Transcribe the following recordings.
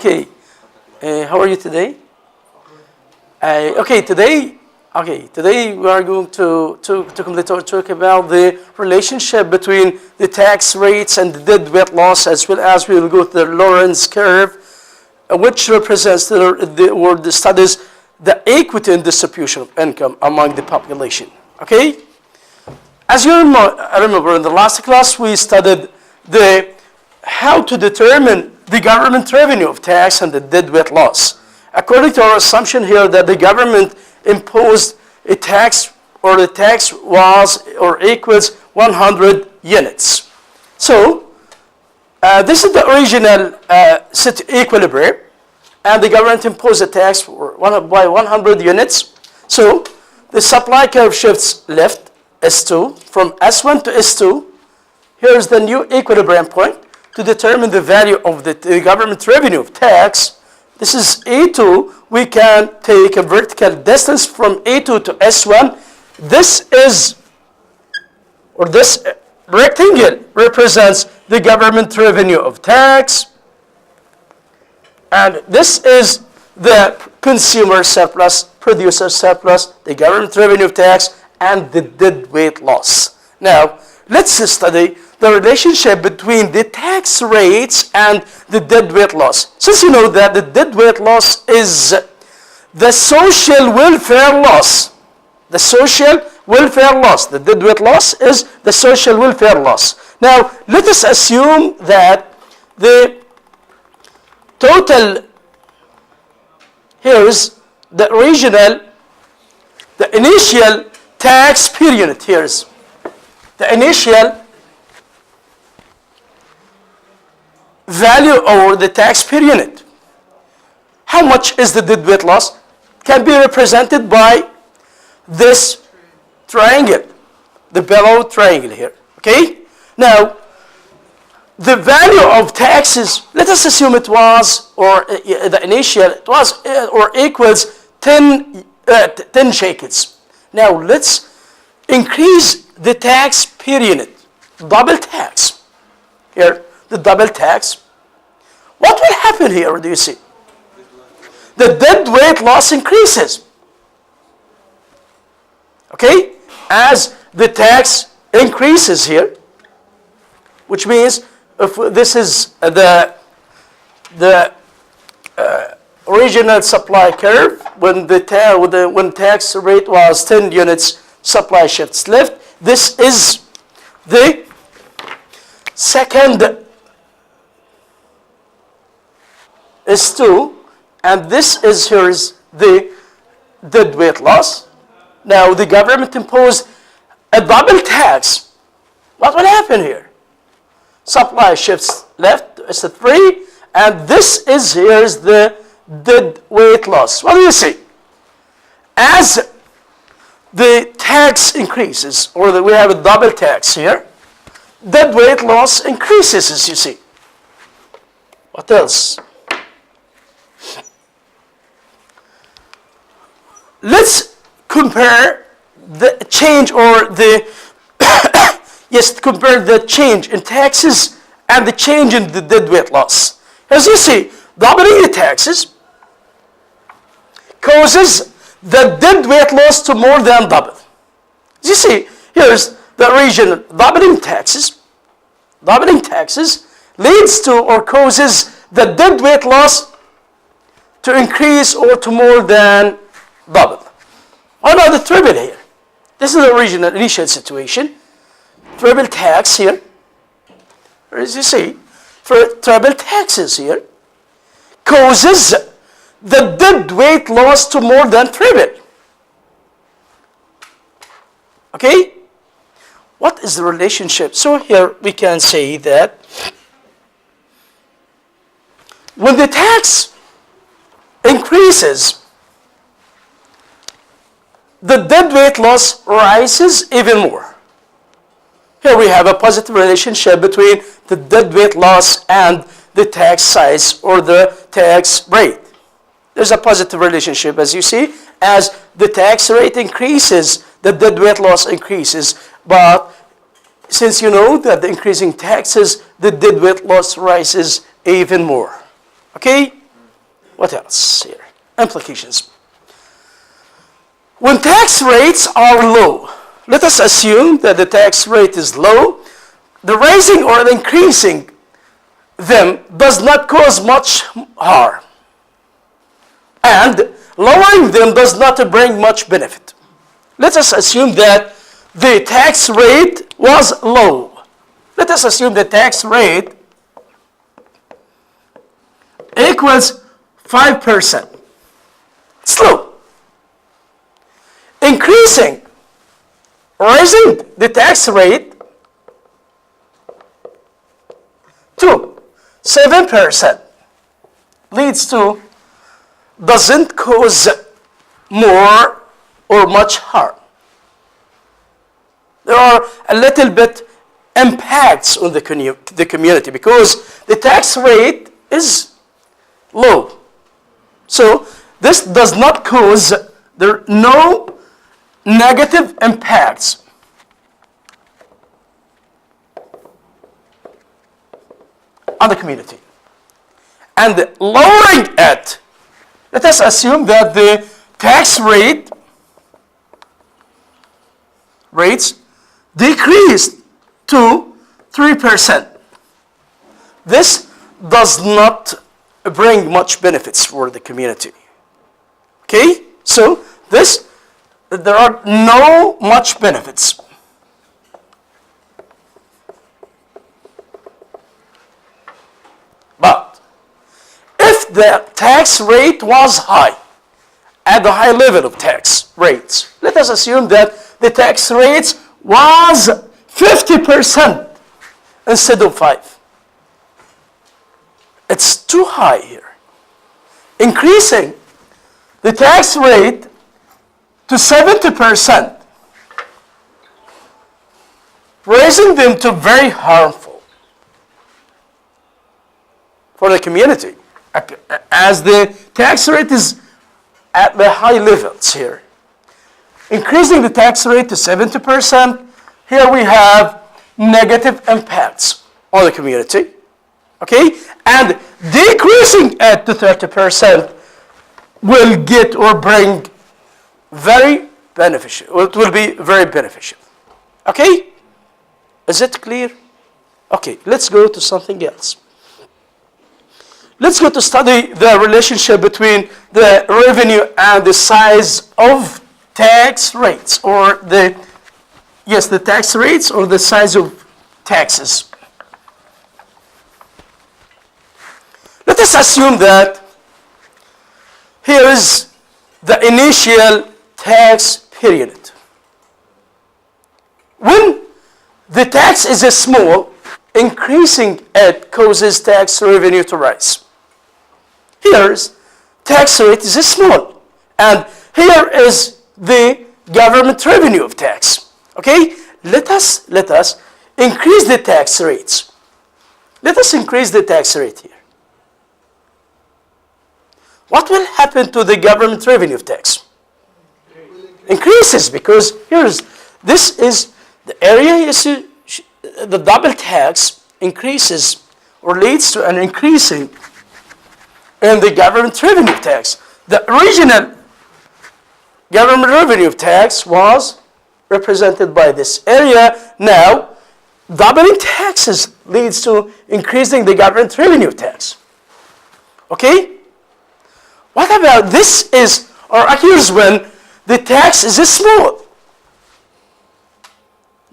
Okay. How are you today? Today we are going to complete our talk about the relationship between the tax rates and the deadweight loss, as well as we will go to the Lorentz curve, which represents the studies the equity and distribution of income among the population. Okay? As you remember, in the last class we studied how to determine the government revenue of tax and the deadweight loss. According to our assumption here that the government imposed a tax, or the tax was or equals 100 units. So this is the original equilibrium, and the government imposed a tax by 100 units. So the supply curve shifts left, S2, from S1 to S2. Here's the new equilibrium point to determine the value of the government revenue of tax. This is A2. We can take a vertical distance from A2 to S1. This rectangle represents the government revenue of tax. And this is the consumer surplus, producer surplus, the government revenue of tax, and the deadweight loss. Now, let's study the relationship between the tax rates and the deadweight loss. Since you know that the deadweight loss is the social welfare loss. The social welfare loss. The deadweight loss is the social welfare loss. Now, let us assume that the total, here's the initial tax per unit. Here's the initial value or the tax per unit. How much is the deadweight loss? Can be represented by this triangle, the below triangle here. Okay? Now, the value of taxes, let us assume it was, or the initial, it was or equals 10 shekels. Now, let's increase the tax per unit. Double tax. Here, the double tax. What will happen here, do you see? The deadweight loss increases. Okay? As the tax increases here, which means if this is the original supply curve, when when tax rate was 10 units, supply shifts left. This is the second is 2, and this is here's the deadweight loss. Now the government imposed a double tax. What will happen here? Supply shifts left, it's a 3, and this is here's the deadweight loss. What do you see? As the tax increases, or we have a double tax here, deadweight loss increases, as you see. What else? Let's compare the change, or the compare the change in taxes and the change in the deadweight loss. As you see, doubling the taxes causes the deadweight loss to more than double. As you see, here's the region doubling taxes. Doubling taxes leads to or causes the deadweight loss to increase or to more than double. What about the triple here? This is the original initial situation. Triple tax here. As you see, for triple taxes here causes the deadweight loss to more than triple. Okay? What is the relationship? So here we can say that when the tax increases, the deadweight loss rises even more. Here we have a positive relationship between the deadweight loss and the tax size or the tax rate. There's a positive relationship, as you see. As the tax rate increases, the deadweight loss increases. But since you know that the increasing taxes, the deadweight loss rises even more. Okay? What else here? Implications. When tax rates are low, let us assume that the tax rate is low. The raising or increasing them does not cause much harm. And lowering them does not bring much benefit. Let us assume that the tax rate was low. Let us assume the tax rate equals 5%. It's low. Raising the tax rate to 7% doesn't cause more or much harm. There are a little bit impacts on the community because the tax rate is low. So this does not cause no negative impacts. On the community. And lowering it, let us assume that the tax rates decreased to 3%. This does not bring much benefits for the community. Okay? So there are no much benefits. But if the tax rate was high, at the high level of tax rates, let us assume that the tax rate was 50% instead of 5%. It's too high here. Increasing the tax rate to 70%, raising them to very harmful for the community, as the tax rate is at the high levels here. Increasing the tax rate to 70%, here we have negative impacts on the community, okay? And decreasing it to 30% will get or bring very beneficial, it will be very beneficial, okay? Is it clear? Okay, let's go to something else. Let's go to study the relationship between the revenue and the size of tax rates, or the tax rates or the size of taxes. Let us assume that here is the initial tax period. When the tax is small, increasing it causes tax revenue to rise. Here's tax rate is small, and here is the government revenue of tax. Okay, let us increase the tax rates. Let us increase the tax rate here. What will happen to the government revenue of tax? Increases, because this is the area. You see, the double tax increases or leads to an increasing in the government revenue tax. The original government revenue of tax was represented by this area. Now, doubling taxes leads to increasing the government revenue tax. Okay? What about this occurs when the tax is small?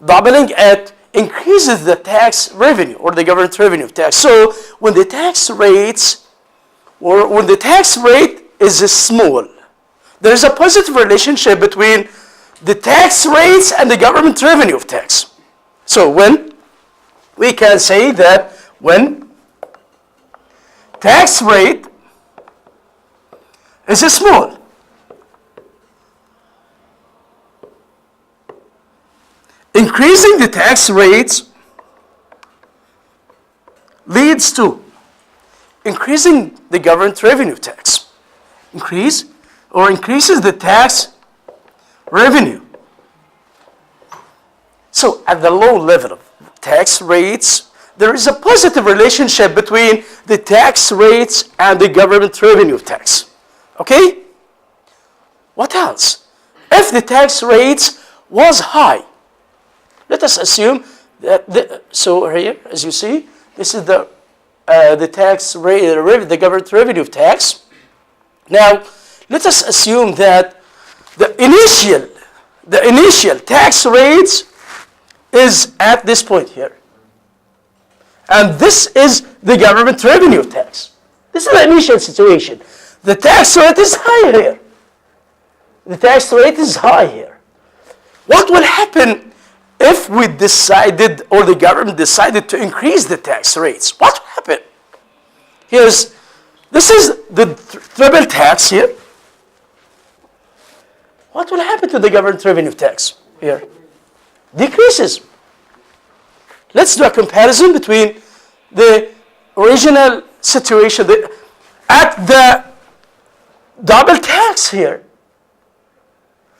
Doubling it increases the tax revenue or the government revenue of tax. So when the tax rate is small, there is a positive relationship between the tax rates and the government revenue of tax. So when we can say that when tax rate is small, increasing the tax rates leads to increasing the government revenue tax. Increases the tax revenue. So at the low level of tax rates, there is a positive relationship between the tax rates and the government revenue of tax. Okay? What else? If the tax rates was high, let us assume that so here, as you see, this is the tax rate, the government revenue of tax. Now, let us assume that the initial tax rates is at this point here. And this is the government revenue tax. This is the initial situation. The tax rate is high here. The tax rate is high here. What will happen if we decided, or the government decided to increase the tax rates? What will happen? This is the triple tax here. What will happen to the government revenue tax here? Decreases. Let's do a comparison between the original situation at the double tax here.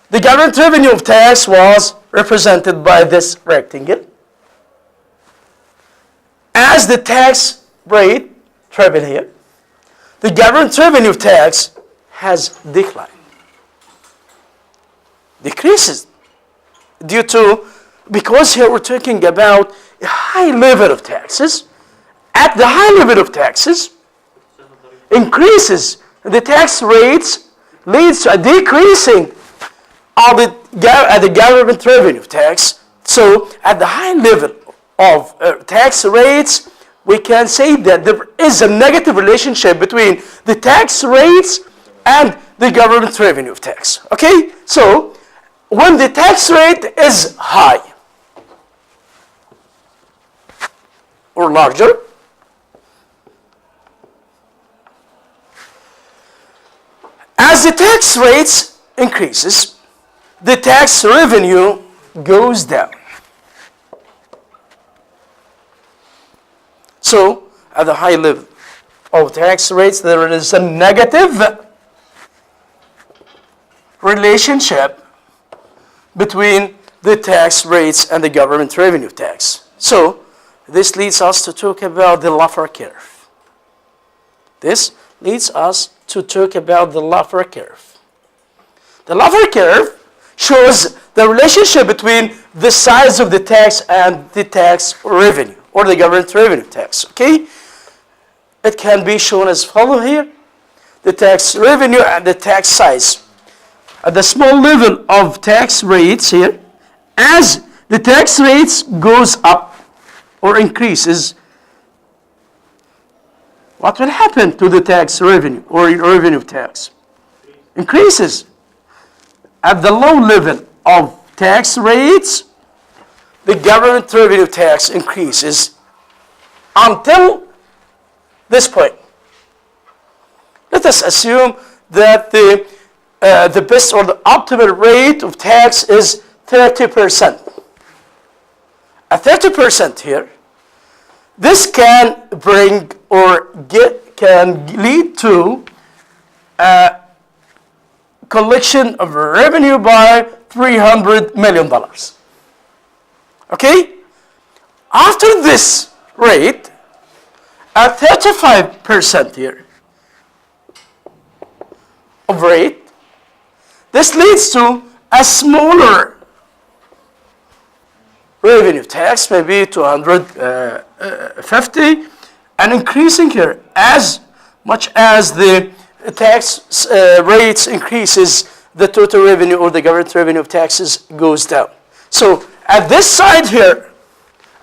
The government revenue of tax was represented by this rectangle. As the tax rate triple here, the government revenue of tax has declined. Decreases because here we're talking about a high level of taxes. At the high level of taxes, increases the tax rates leads to a decreasing of the government revenue of tax. So at the high level of tax rates, we can say that there is a negative relationship between the tax rates and the government revenue of tax. Okay? So when the tax rate is high or larger, as the tax rates increases, the tax revenue goes down. So at the high level of tax rates, there is a negative relationship between the tax rates and the government revenue tax. So this leads us to talk about the Laffer curve. This leads us to talk about the Laffer curve. The Laffer curve shows the relationship between the size of the tax and the tax revenue, or the government revenue tax. Okay? It can be shown as follows here. The tax revenue and the tax size. At the small level of tax rates here, as the tax rates goes up or increases, what will happen to the tax revenue or revenue tax? Increases. At the low level of tax rates, the government revenue tax increases until this point. Let us assume that the best or the optimal rate of tax is 30%. At 30% here, this can bring or can lead to collection of revenue by $300 million. Okay? After this rate, at 35% here of rate, this leads to a smaller revenue tax, maybe 250, and increasing here as much as the tax rates increases, the total revenue or the government revenue of taxes goes down. So at this side here,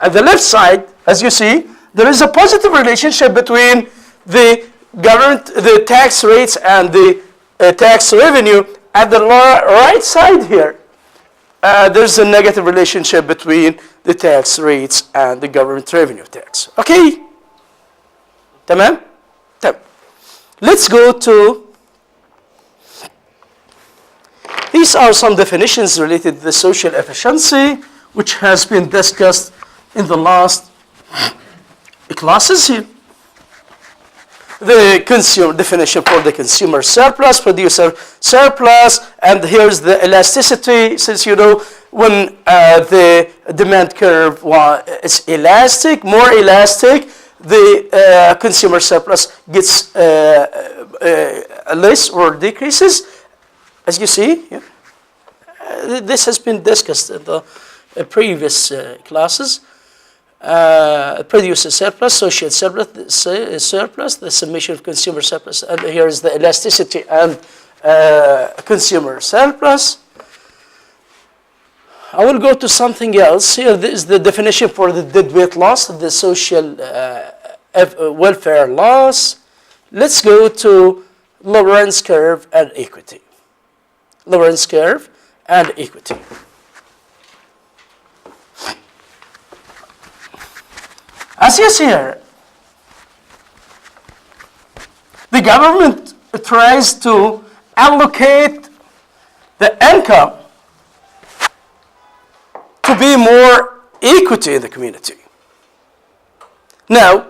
at the left side, as you see, there is a positive relationship between the tax rates and the tax revenue. At the right side here, there's a negative relationship between the tax rates and the government revenue tax. Okay? Tamam? Tamam. Let's go to, these are some definitions related to the social efficiency, which has been discussed in the last classes here. the consumer definition for the consumer surplus, producer surplus, and here's the elasticity. Since you know when the demand curve is elastic, more elastic, the consumer surplus gets less or decreases, as you see. Yeah. This has been discussed in the previous classes. Producer surplus, associate surplus, the summation of consumer surplus, and here is the elasticity and consumer surplus. I will go to something else. Here is the definition for the deadweight loss, the social welfare loss. Let's go to Lorentz curve and equity. Lorentz curve and equity. As you see here, the government tries to allocate the income to be more equity in the community. Now,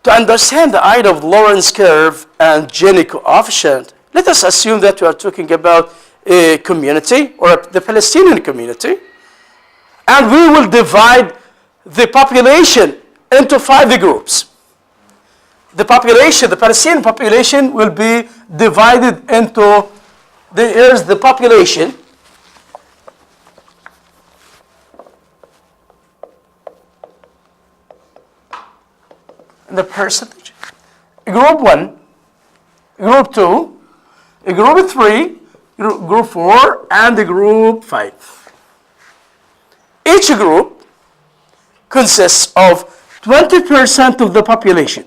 to understand the idea of Lorentz curve and Gini coefficient, let us assume that we are talking about a community or the Palestinian community, and we will divide the population into 5 groups. The population, the Palestinian population, will be divided into, here's the population. And the percentage. Group 1, Group 2, Group 3, Group 4, and Group 5. Each group consists of 20% of the population.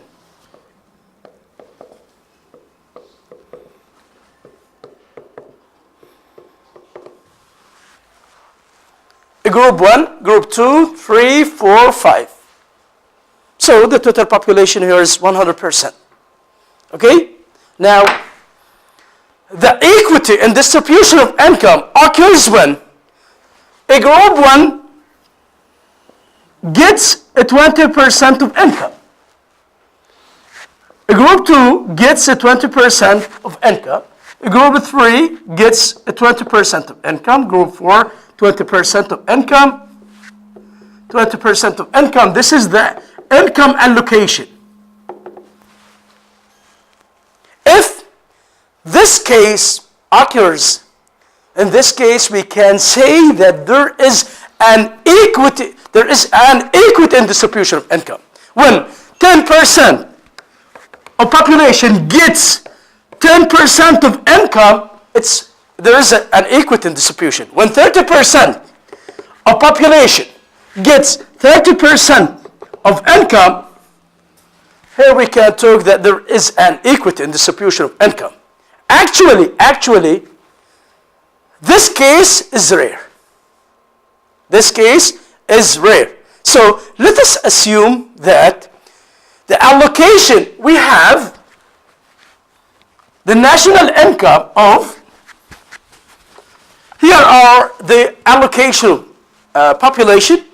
Group 1, Group 2, 3, 4, 5. So the total population here is 100%. Okay? Now, the equity and distribution of income occurs when a Group 1 gets a 20% of income. A Group 2 gets a 20% of income. A Group 3 gets a 20% of income. Group 4, 20% of income. 20% of income. This is the income allocation. If this case occurs, in this case we can say that there is an equity in distribution of income. When 10% of population gets 10% of income, there is an equity in distribution. When 30% of population gets 30% of income, here we can talk that there is an equity in distribution of income. Actually, this case is rare. This case is rare. So let us assume that the allocation we have, the national income of, here are the allocation population.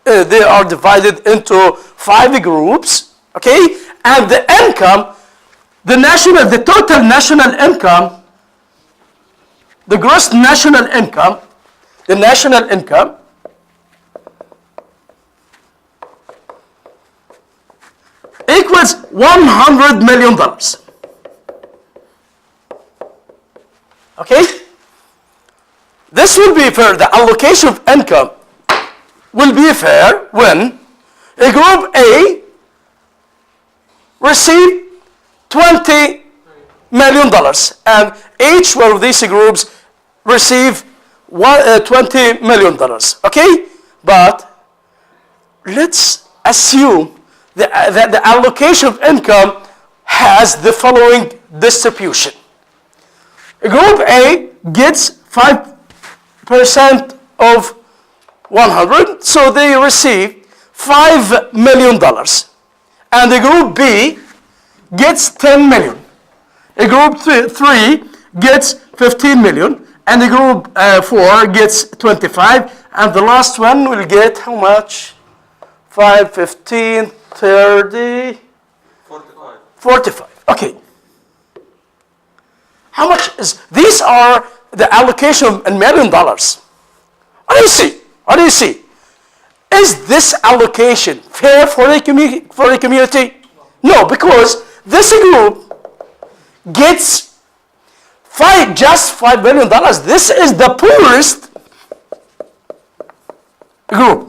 They are divided into 5 groups, okay? And the income, the total national income, the gross national income, the national income equals $100 million. Okay? This will be fair. The allocation of income will be fair when a Group A receive $20 million, and each one of these groups receive $20 million. Okay? But let's assume that the allocation of income has the following distribution. Group A gets 5% of 100, so they receive $5 million. And the Group B gets 10 million. A Group 3 gets 15 million. And the Group 4 gets 25. And the last one will get how much? 5, 15, 30, 45. 45. Okay. How much is, these are the allocation in $1 million. What do you see? What do you see? Is this allocation fair for the community? No, because this group gets just $5 million. This is the poorest group.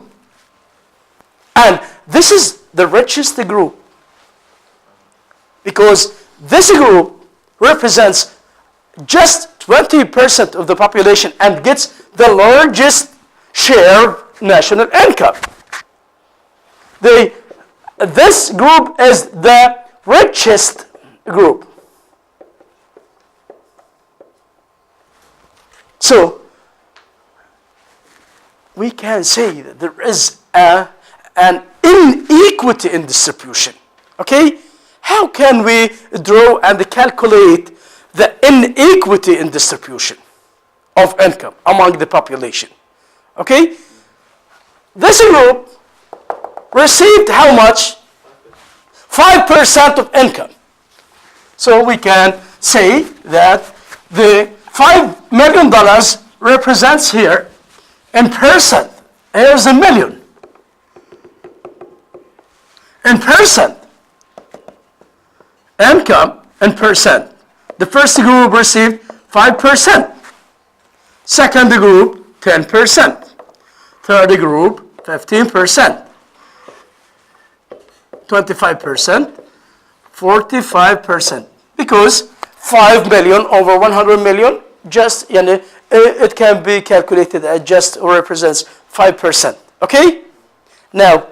And this is the richest group. Because this group represents just 20% of the population and gets the largest share of national income. This group is the richest group. So we can say that there is an inequity in distribution. Okay? How can we draw and calculate the inequity in distribution of income among the population? Okay? This group received how much? 5% of income. So we can say that the $5 million represents here in percent. Here's a million. In percent. Income in percent. The first group received 5%. Second group, 10%. Third group, 15%. 25%, 45%. Because 5 million over 100 million, just, it can be calculated as just represents 5%. Okay? Now,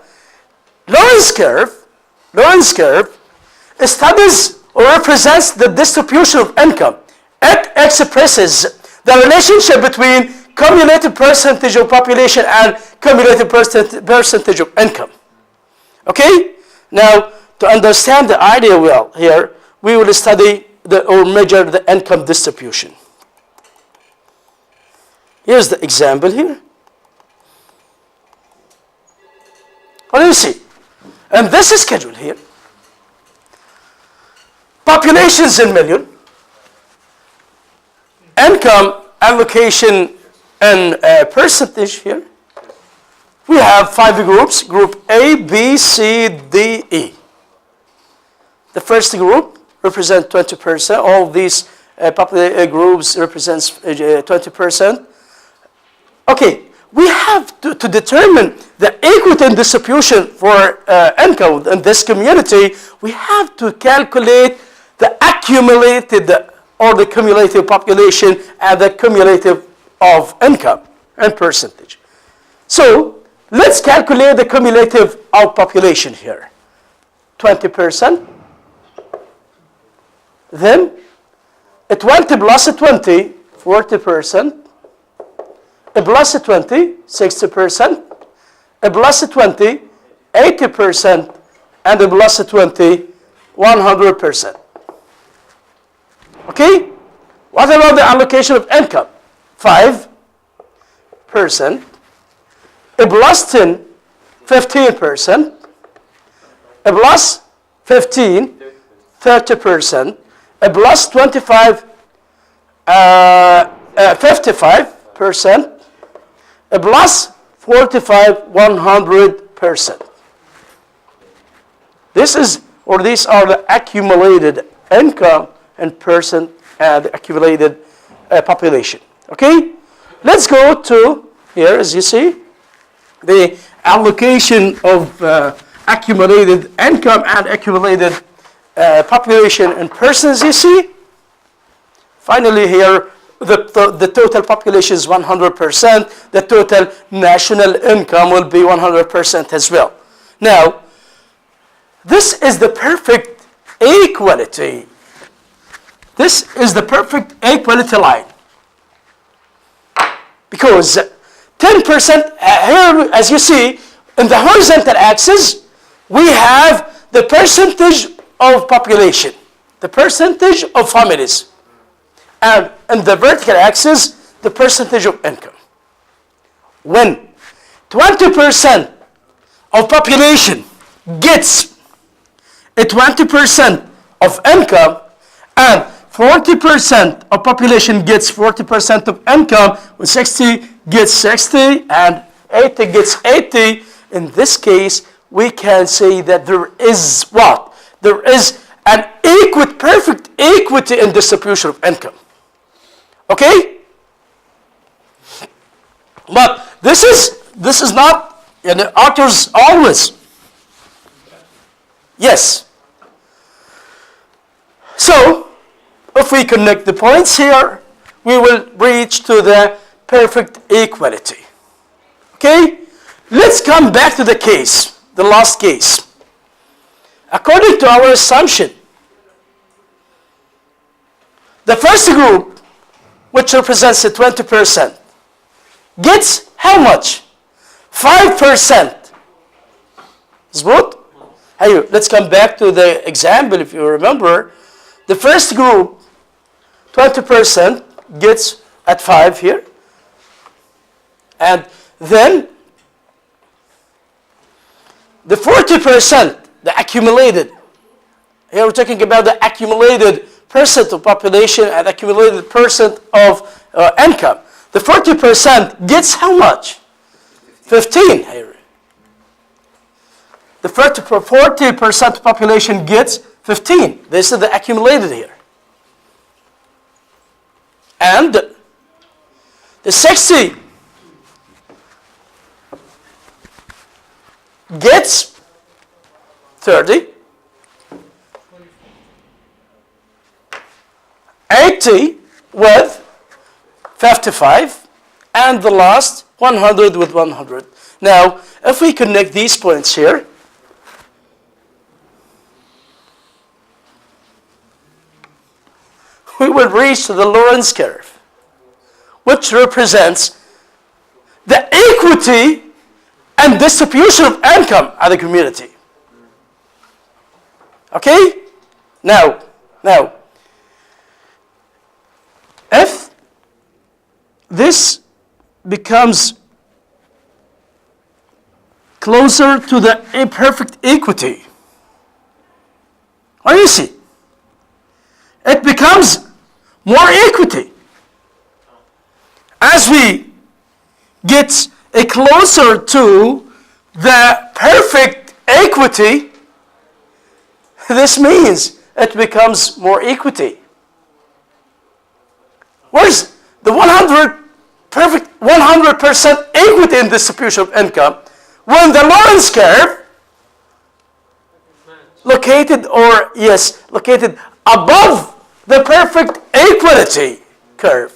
Lorenz curve studies or represents the distribution of income. It expresses the relationship between cumulative percentage of population and cumulative percentage of income. Okay? Now, to understand the idea well here, we will study or measure the income distribution. Here's the example here. What do you see? And this is scheduled here. Populations in million. Income allocation in percentage here. We have 5 groups. Group A, B, C, D, E. The first group represents 20%. All these groups represents 20%. Okay, we have to determine the equity and distribution for income in this community. We have to calculate the accumulated or the cumulative population and the cumulative of income and percentage. So let's calculate the cumulative of population here. 20%. Then a 20 plus a 20, 40%. A plus a 20, 60%. A plus a 20, 80%. And a plus a 20, 100%. Okay? What about the allocation of income? 5%. A plus 10, 15%. A plus 15, 30%. A plus 25, 55%. A plus 45, 100%. These are the accumulated income and percent and the accumulated population. Okay? Let's go to here, as you see, the allocation of accumulated income and accumulated population in persons, you see. Finally here, the total population is 100%. The total national income will be 100% as well. Now, this is the perfect equality. This is the perfect equality line. Because 10% here, as you see, in the horizontal axis, we have the percentage of population, the percentage of families. And in the vertical axis, the percentage of income. When 20% of population gets a 20% of income, and 40% of population gets 40% of income, when 60 gets 60 and 80 gets 80, in this case, we can say that there is what? There is an perfect equity in distribution of income. Okay? But this is not, occurs always. Yes. So, if we connect the points here, we will reach to the perfect equality. Okay? Let's come back to the case, the last case. According to our assumption, the first group, which represents the 20%, gets how much? 5%. Good? Hey, let's come back to the example. If you remember, the first group, 20% gets at 5 here. And then the 40%, the accumulated. Here we're talking about the accumulated percent of population and accumulated percent of income. The 40% gets how much? 15 here. The 40% population gets 15. This is the accumulated here. And the 60 gets 30. 80 with 55, and the last 100 with 100. Now, if we connect these points here, we will reach to the Lorentz curve, which represents the equity and distribution of income at the community. Okay? Now, if this becomes closer to the perfect equity, what do you see? It becomes more equity. As we get closer to the perfect equity, this means it becomes more equity. Where's the 100% equity in distribution of income when the Lorentz curve located above the perfect equality curve?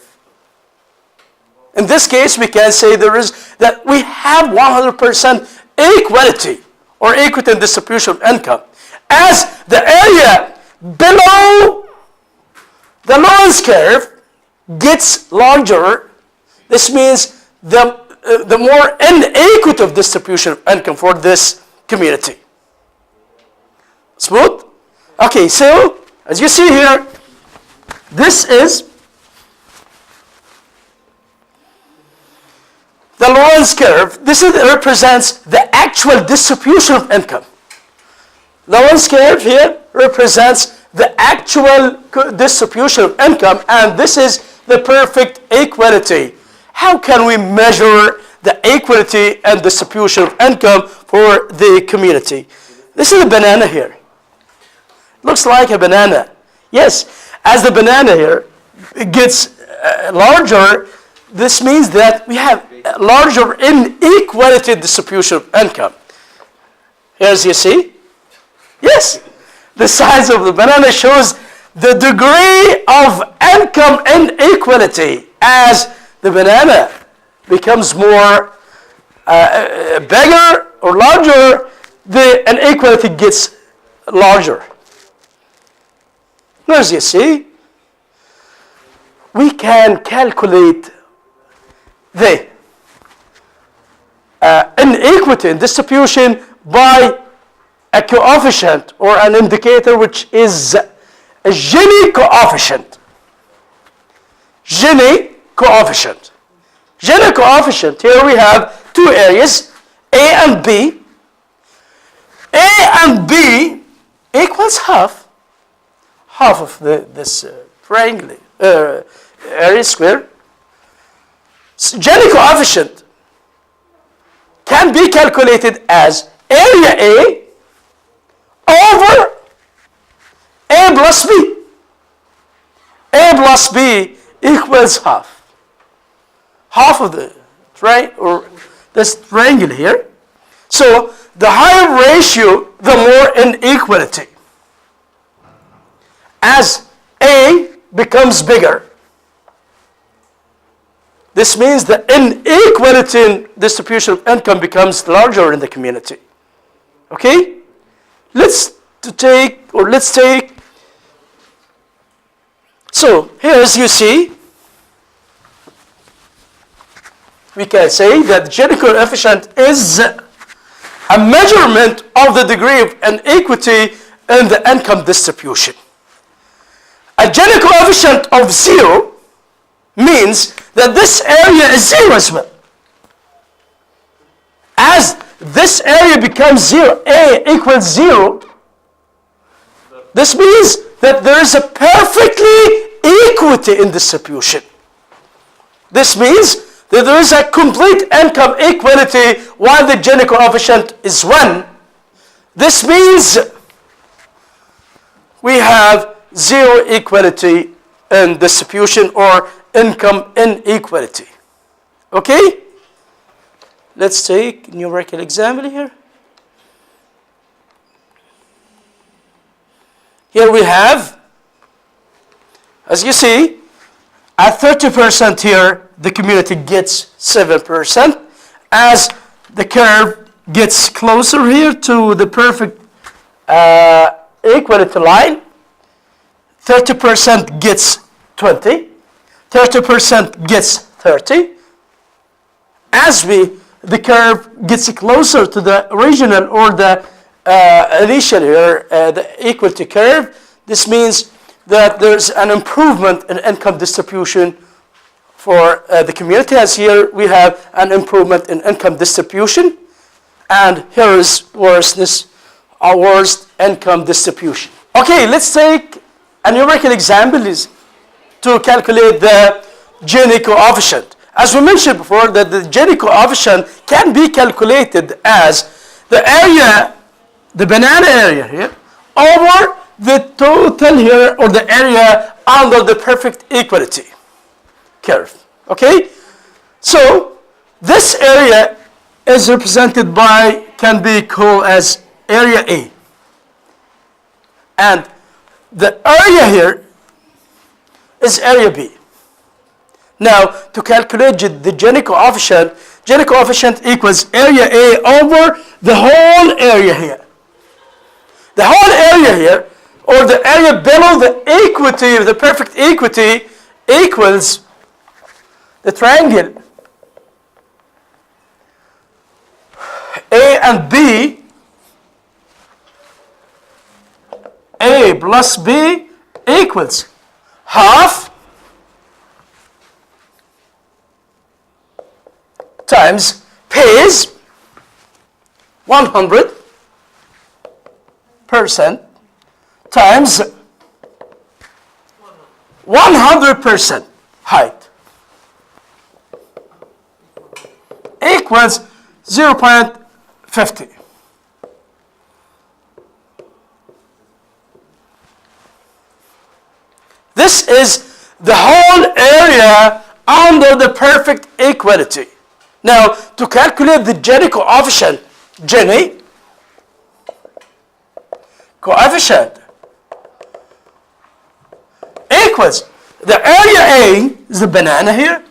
In this case, we can say that we have 100% equality or equity in distribution of income. As the area below the Lorentz curve gets larger, this means the more inequity of distribution of income for this community. Smooth? Okay, so as you see here, this is the Lorentz curve. This represents the actual distribution of income. Lorentz curve here represents the actual distribution of income, and this is the perfect equality. How can we measure the equality and distribution of income for the community? This is a banana here. Looks like a banana. Yes, as the banana here gets larger, this means that we have larger inequality distribution of income. Here, as you see, yes, the size of the banana shows the degree of income inequality. As the banana becomes more bigger or larger, the inequality gets larger. As you see, we can calculate the inequity in distribution by a coefficient or an indicator which is a Gini coefficient. Gini coefficient. Gini coefficient, here we have two areas, A and B. A and B equals half. half of this triangle area square. Gini coefficient can be calculated as area A over A plus B. A plus B equals half. Half of the or this triangle here. So the higher ratio, the more inequality. As A becomes bigger, this means the inequality in distribution of income becomes larger in the community. Okay? Let's take. So here, as you see, we can say that Gini coefficient is a measurement of the degree of inequity in the income distribution. A Gini coefficient of 0 means that this area is 0 as well. As this area becomes 0, A equals 0, this means that there is a perfectly equity in distribution. This means that there is a complete income equality while the Gini coefficient is 1. This means we have 0 equality in distribution or income inequality. Okay? Let's take a numerical example here. Here we have, as you see, at 30% here, the community gets 7%. As the curve gets closer here to the perfect equality line, 30% gets 20, 30% gets 30. As the curve gets closer to the original or the initial here, the equality curve, this means that there's an improvement in income distribution for the community. As here we have an improvement in income distribution, and here is worst income distribution. Okay, let's take a numerical example to calculate the Gini coefficient. As we mentioned before, that the Gini coefficient can be calculated as the area, the banana area here, over the total here, or the area under the perfect equality curve. Okay? So this area is represented by, can be called as area A. And the area here is area B. Now, to calculate the Gini coefficient equals area A over the whole area here. The whole area here, or the area below the equity, the perfect equity, equals the triangle A and B, A plus B equals half times pays 100% times 100% height equals 0.50. This is the whole area under the perfect equality. Now, to calculate the Gini coefficient, Gini coefficient equals the area A is the banana here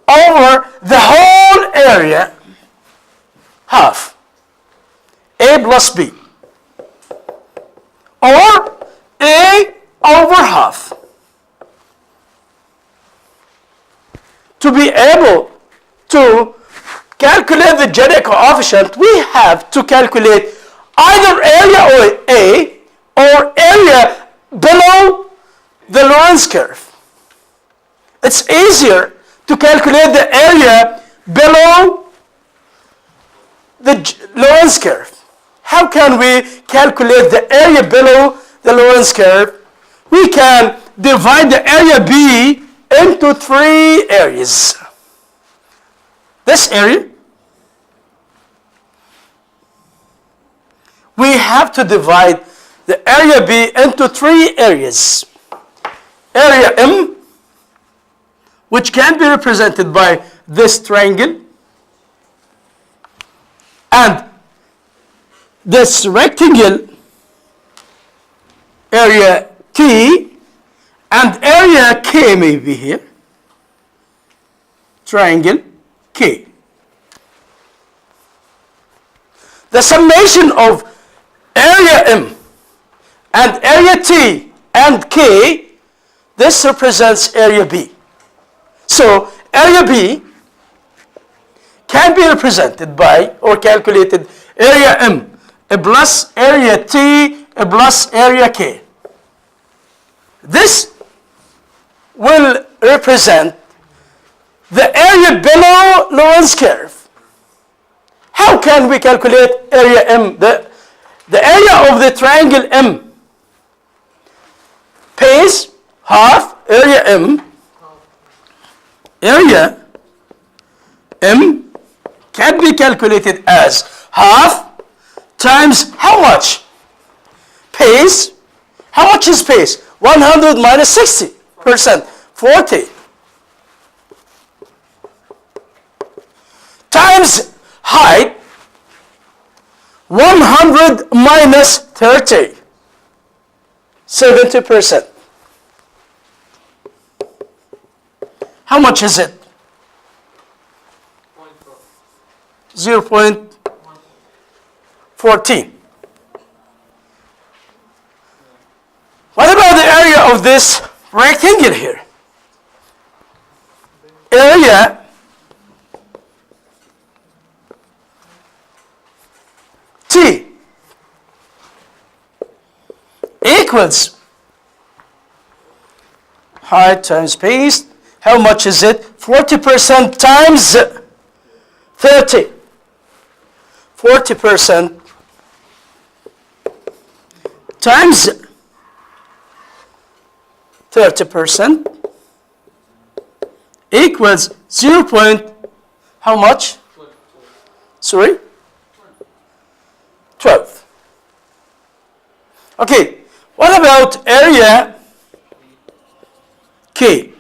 over the whole area half A plus B, or A over half. To be able to calculate the Gini coefficient, we have to calculate either area A or area below the Lorentz curve. It's easier to calculate the area below the Lorentz curve. How can we calculate the area below the Lorentz curve, we can divide the area B into 3 areas. This area, we have to divide the area B into 3 areas. Area M, which can be represented by this triangle, and this rectangle, area T, and area K may be here, triangle K. The summation of area M and area T and K, this represents area B. So area B can be represented by, or calculated, area M plus area T plus area K. This will represent the area below Lorentz curve. How can we calculate area M? The area of the triangle M, base half area M, area M can be calculated as half times how much? Base. How much is base? 100 minus 60%, 40. Times height, 100 minus 30, 70%. How much is it? 0.14. What about the area of this rectangle here? Area T equals height times base. How much is it? 40% times 30. 40% times 30% equals 0. How much? 12. Sorry? 12. Okay, what about area K?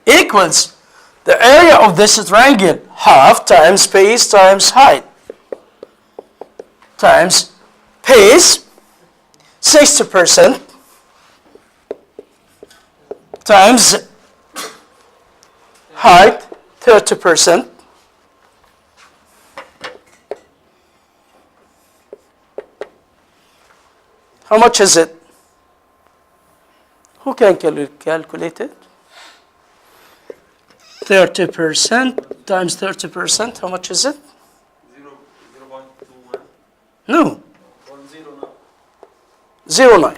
Equals the area of this triangle, half times base times height times base, 60%, times height, 30%. How much is it? Who can calculate it? 30% times 30%, how much is it? 0.21. No. 109. 0.9.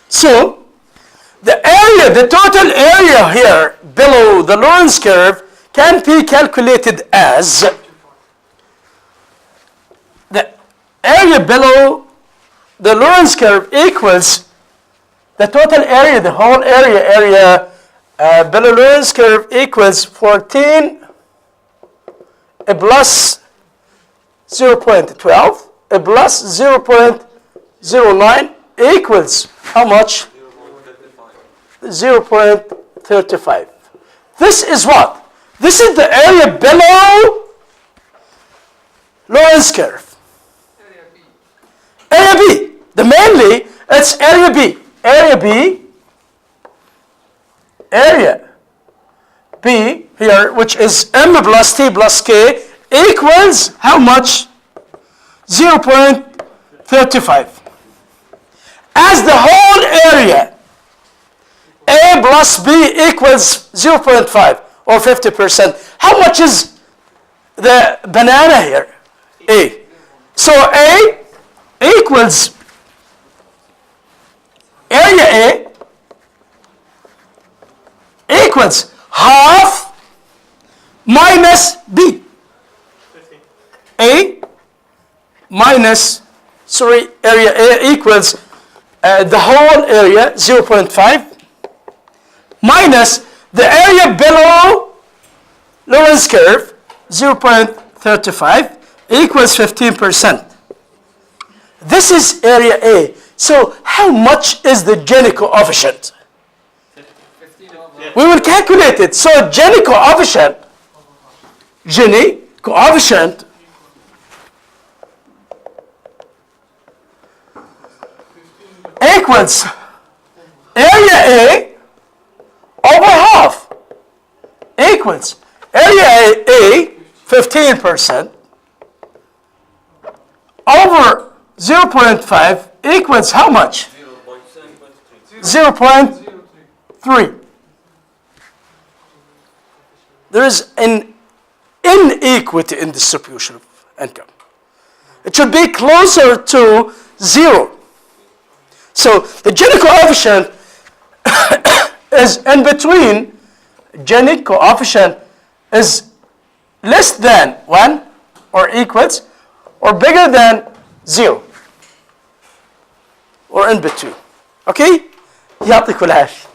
So, the area, the total area here below the Lorentz curve can be calculated as the area below the Lorentz curve equals the total area, the whole area below Lorentz curve equals 14 plus 0.12 plus 0.09 equals how much? 0.35. This is what? This is the area below Lorentz curve. Area B. The mainly, it's area B. Area B. Area B here, which is M plus T plus K, equals how much? 0.35. As the whole area, A plus B equals 0.5 or 50%. How much is the banana here? A. So A equals area A equals half minus B. A minus, sorry, area A equals the whole area, 0.5, minus the area below Lorentz curve, 0.35, equals 15%. This is area A. So how much is the Gini coefficient? 15 We will calculate it. So Gini coefficient equals area A over half equals area A 15% over 0.5 equals how much? 0.3. There is an inequity in distribution of income. It should be closer to 0. So the Gini coefficient is in between. Gini coefficient is less than 1 or equals or bigger than 0 or in between. Okay? يعطيكم العافية.